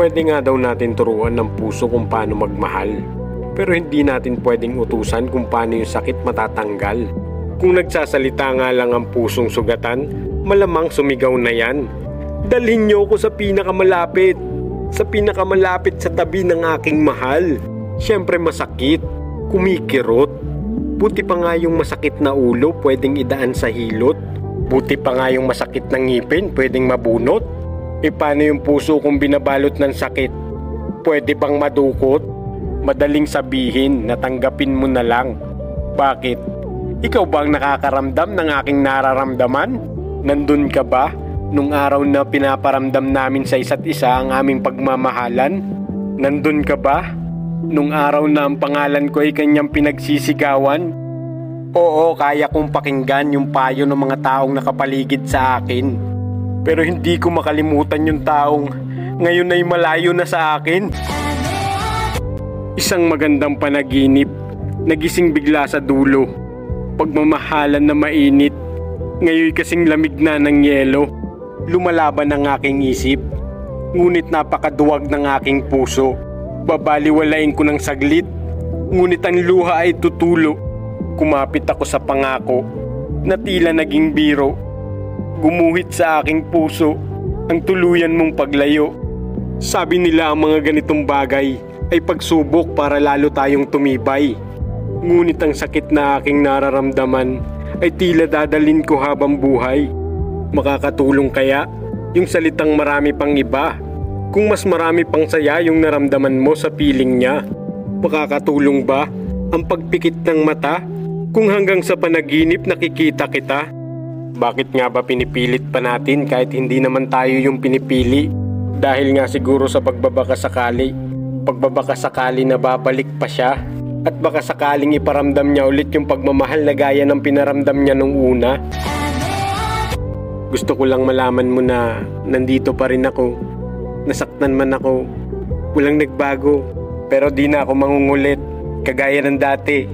Pwede nga daw natin turuan ng puso kung paano magmahal. Pero hindi natin pwedeng utusan kung paano yung sakit matatanggal. Kung nagsasalita nga lang ang pusong sugatan, malamang sumigaw na yan. Dalhin niyo ako sa pinakamalapit. Sa pinakamalapit sa tabi ng aking mahal. Siyempre masakit, kumikirot. Buti pa nga yung masakit na ulo pwedeng idaan sa hilot. Buti pa nga yung masakit na ngipin pwedeng mabunot. E paano yung puso kung binabalot ng sakit? Pwede bang madukot? Madaling sabihin na tanggapin mo na lang. Bakit? Ikaw ba ang nakakaramdam ng aking nararamdaman? Nandun ka ba nung araw na pinaparamdam namin sa isa't isa ang aming pagmamahalan? Nandun ka ba nung araw na ang pangalan ko ay kanyang pinagsisigawan? Oo, kaya kong pakinggan yung payo ng mga taong nakapaligid sa akin. Pero hindi ko makalimutan yung taong ngayon ay malayo na sa akin. Isang magandang panaginip, nagising bigla sa dulo. Pagmamahalan na mainit, ngayon kasing lamig na ng yelo. Lumalaban ang aking isip, ngunit napakaduwag ng aking puso. Babaliwalain ko ng saglit, ngunit ang luha ay tutulo. Kumapit ako sa pangako, na tila naging biro. Gumuhit sa aking puso ang tuluyan mong paglayo. Sabi nila ang mga ganitong bagay ay pagsubok para lalo tayong tumibay. Ngunit ang sakit na aking nararamdaman ay tila dadalin ko habang buhay. Makakatulong kaya yung salitang marami pang iba? Kung mas marami pang saya yung naramdaman mo sa piling niya? Makakatulong ba ang pagpikit ng mata kung hanggang sa panaginip nakikita kita? Bakit nga ba pinipilit pa natin kahit hindi naman tayo yung pinipili? Dahil nga siguro sa pagbabaka sakali. Pagbabaka sakali na babalik pa siya. At baka sakaling iparamdam niya ulit yung pagmamahal na gaya ng pinaramdam niya nung una. Gusto ko lang malaman mo na nandito pa rin ako. Nasaktan man ako, walang nagbago. Pero di na ako mangungulit, kagaya ng dati.